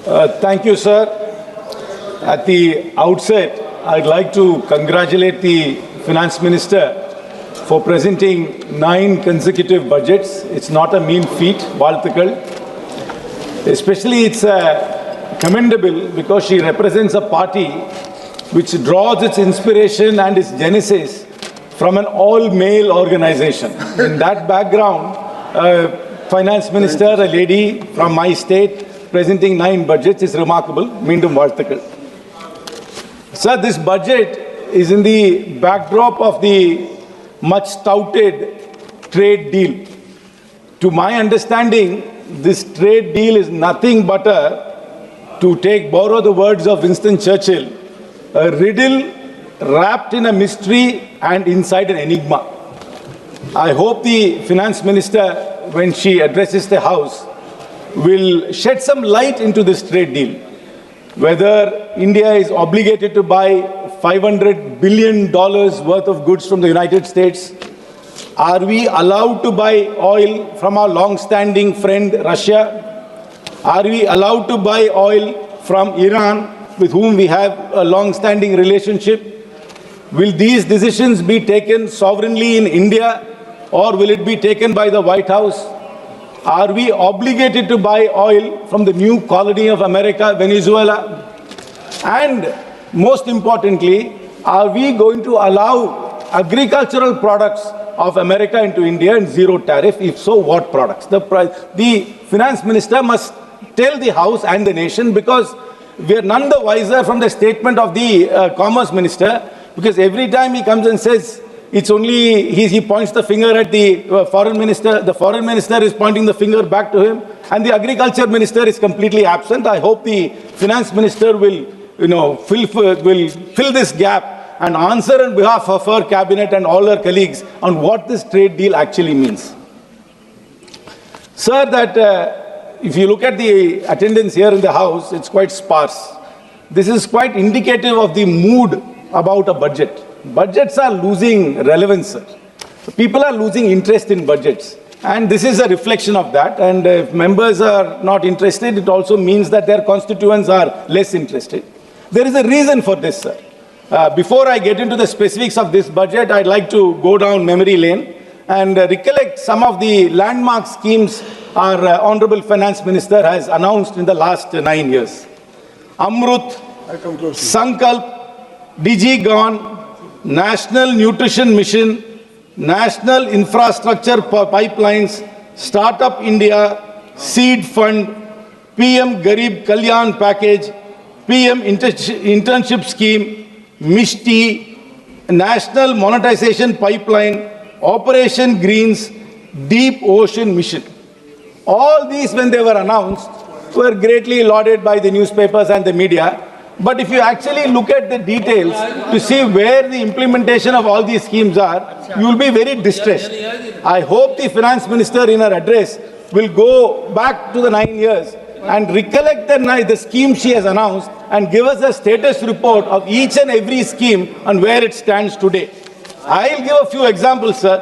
Thank you, sir. At the outset, I'd like to congratulate the Finance Minister for presenting 9 consecutive budgets. It's not a mean feat, Valthakal. Especially it's commendable because she represents a party which draws its inspiration and its genesis from an all-male organization. In that background, Finance Minister, a lady from my state, presenting 9 budgets is remarkable. Meendum Valthakal. Sir, this budget is in the backdrop of the much touted trade deal. To my understanding, this trade deal is nothing but borrow the words of Winston Churchill, a riddle wrapped in a mystery and inside an enigma. I hope the Finance Minister, when she addresses the House, will shed some light into this trade deal. Whether India is obligated to buy $500 billion worth of goods from the United States. Are we allowed to buy oil from our long-standing friend Russia? Are we allowed to buy oil from Iran, with whom we have a long-standing relationship? Will these decisions be taken sovereignly in India, or will it be taken by the White House? Are we obligated to buy oil from the new colony of America, Venezuela? And most importantly, are we going to allow agricultural products of America into India in zero tariff? If so, what products? The Finance Minister must tell the House and the nation, because we are none the wiser from the statement of the Commerce Minister, because every time he comes and says, it's only, he points the finger at the foreign minister is pointing the finger back to him, and the agriculture minister is completely absent. I hope the finance minister will, fill this gap and answer on behalf of her cabinet and all her colleagues on what this trade deal actually means. Sir, that if you look at the attendance here in the House, it's quite sparse. This is quite indicative of the mood about a budget. Budgets are losing relevance, sir. People are losing interest in budgets. And this is a reflection of that. And if members are not interested, it also means that their constituents are less interested. There is a reason for this, sir. Before I get into the specifics of this budget, I'd like to go down memory lane and recollect some of the landmark schemes our Honorable Finance Minister has announced in the last 9 years. Amrut, Sankalp, DigiGon, National Nutrition Mission, National Infrastructure Pipelines, Startup India, Seed Fund, PM Garib Kalyan Package, PM Internship Scheme, Mishti, National Monetization Pipeline, Operation Greens, Deep Ocean Mission. All these, when they were announced, were greatly lauded by the newspapers and the media. But if you actually look at the details to see where the implementation of all these schemes are, you will be very distressed. I hope the Finance Minister in her address will go back to the 9 years and recollect the scheme she has announced and give us a status report of each and every scheme and where it stands today. I'll give a few examples, sir.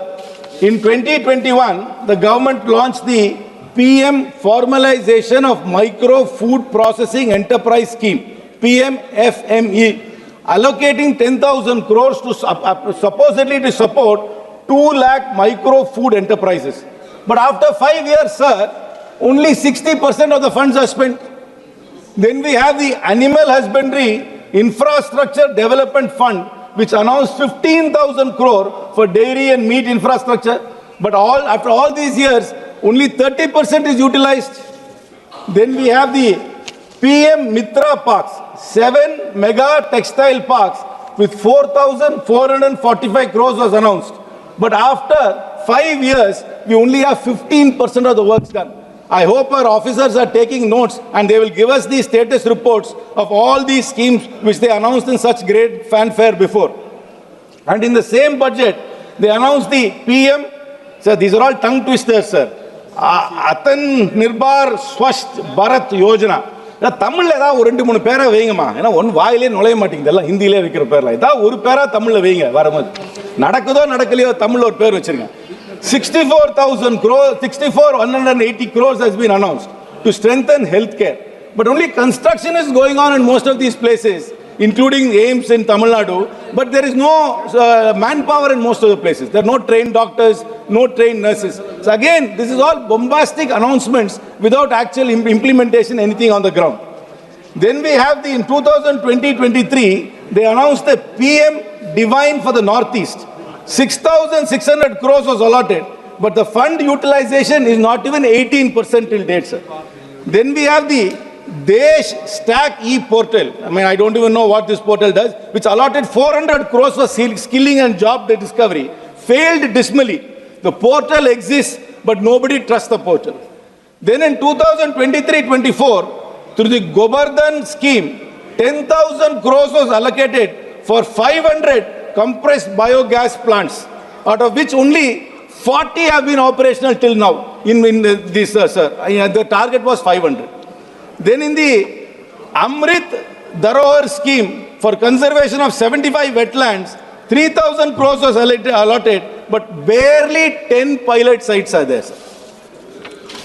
In 2021, the government launched the PM Formalization of Micro Food Processing Enterprise Scheme, PMFME, allocating 10,000 crores to supposedly to support 2 lakh micro food enterprises. But after 5 years, sir, only 60% of the funds are spent. Then we have the Animal Husbandry Infrastructure Development Fund, which announced 15,000 crore for dairy and meat infrastructure. But after all these years, only 30% is utilized. Then we have the PM Mitra Parks, 7 mega textile parks with 4,445 crores was announced. But after 5 years, we only have 15% of the works done. I hope our officers are taking notes and they will give us the status reports of all these schemes which they announced in such great fanfare before. And in the same budget, they announced the PM, sir, these are all tongue twisters, sir. Atan Nirbhar Swasth Bharat Yojana. தமிழ்ல ஏதாவது ஒரு 2-3 பேரா வைங்கம்மா. ஏன்னா ஒன்னு வாயிலே நுழைய மாட்டேங்குது, எல்லாம் ஹிந்தியிலே வைக்கிற பேர்ல. ஏதாவது ஒரு பேரா தமிழ்ல வைங்க வரும்போது. நடக்குதோ நடக்கலையோ தமிழ்ல ஒரு பேர் வச்சிருங்க. 64,000 crores, 180 crores has been announced to strengthen healthcare. But only construction is going on in most of these places, including AIMS in Tamil Nadu, but there is no manpower in most of the places. There are no trained doctors, no trained nurses. So again, this is all bombastic announcements without actual implementation, anything on the ground. Then we have in 2020-23, they announced the PM Divine for the Northeast. 6,600 crores was allotted, but the fund utilization is not even 18% till date, sir. Then we have the Desh Stack e-portal. I mean, I don't even know what this portal does, which allotted 400 crores for skilling and job discovery. Failed dismally. The portal exists, but nobody trusts the portal. Then in 2023-24, through the Govardhan scheme, 10,000 crores was allocated for 500 compressed biogas plants, out of which only 40 have been operational till now. The target was 500. Then in the Amrit Dharohar scheme for conservation of 75 wetlands, 3,000 crores was allotted, but barely 10 pilot sites are there, sir.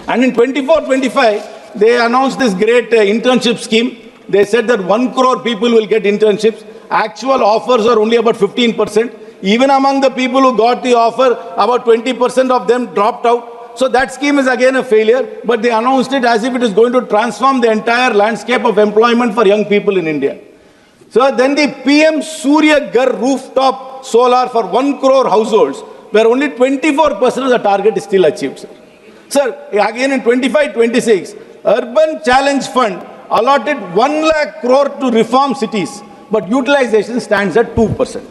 And in 24-25, they announced this great internship scheme. They said that 1 crore people will get internships. Actual offers are only about 15%. Even among the people who got the offer, about 20% of them dropped out. So that scheme is again a failure, but they announced it as if it is going to transform the entire landscape of employment for young people in India. So then the PM Surya Ghar rooftop solar for 1 crore households, where only 24% of the target is still achieved, sir. Sir, again in 25-26, Urban Challenge Fund allotted 1 lakh crore to reform cities, but utilization stands at 2%.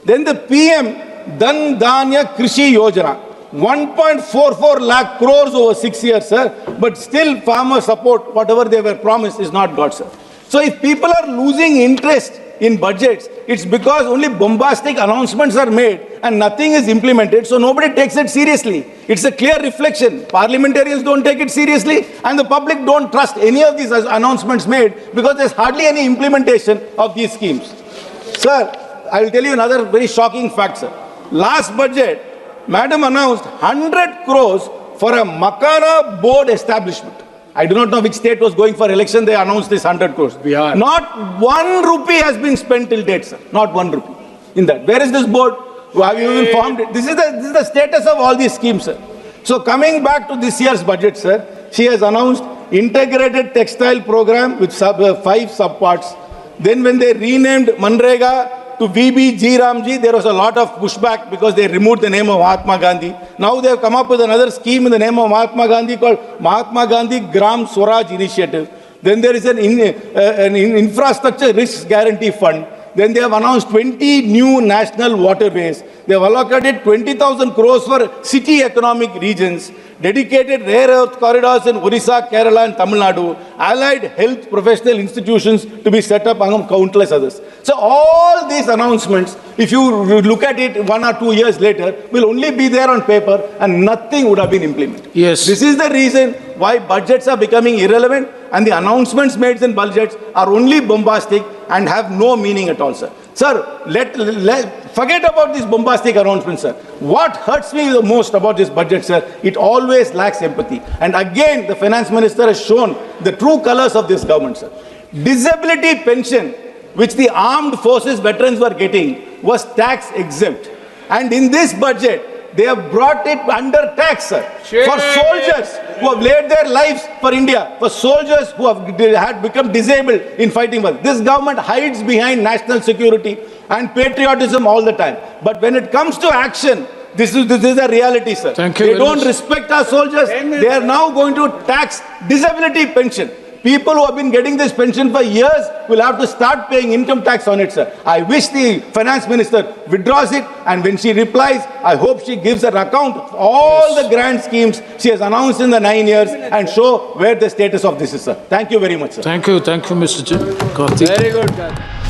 Then the PM Dhan Dhanya Krishi Yojana, 1.44 lakh crores over 6 years, sir, but still farmer support, whatever they were promised, is not got, sir. So if people are losing interest in budgets, it's because only bombastic announcements are made and nothing is implemented, so nobody takes it seriously. It's a clear reflection. Parliamentarians don't take it seriously and the public don't trust any of these announcements made because there's hardly any implementation of these schemes. Sir, I will tell you another very shocking fact, sir. Last budget, Madam announced 100 crores for a Makana board establishment. I do not know which state was going for election. They announced this 100 crores. Bihar. Not 1 rupee has been spent till date, sir. Not 1 rupee in that. Where is this board? Have you even formed it? This is the status of all these schemes, sir. So coming back to this year's budget, sir, she has announced integrated textile program with 5 subparts. Then when they renamed Manrega to VBG Ramji, there was a lot of pushback because they removed the name of Mahatma Gandhi. Now they have come up with another scheme in the name of Mahatma Gandhi called Mahatma Gandhi Gram Swaraj Initiative. Then there is an infrastructure risk guarantee fund. Then they have announced 20 new national waterways. They have allocated 20,000 crores for city economic regions, dedicated rare earth corridors in Orissa, Kerala and Tamil Nadu, allied health professional institutions to be set up among countless others. So all these announcements, if you look at it 1 or 2 years later, will only be there on paper and nothing would have been implemented. Yes. This is the reason why budgets are becoming irrelevant and the announcements made in budgets are only bombastic and have no meaning at all, sir. Sir, forget about these bombastic announcements, sir. What hurts me the most about this budget, sir, it always lacks empathy. And again, the finance minister has shown the true colors of this government, sir. Disability pension, which the armed forces veterans were getting, was tax exempt. And in this budget, they have brought it under tax, sir. For soldiers who have laid their lives for India, for soldiers who had become disabled in fighting for. This government hides behind national security and patriotism all the time. But when it comes to action, this is a reality, sir. Thank you they very don't much. respect our soldiers. They are now going to tax disability pension. People who have been getting this pension for years will have to start paying income tax on it, sir. I wish the finance minister withdraws it, and when she replies, I hope she gives an account of all the grand schemes she has announced in the 9 years and show where the status of this is, sir. Thank you very much, sir. Thank you, Mr. Karti. Very good, Karti.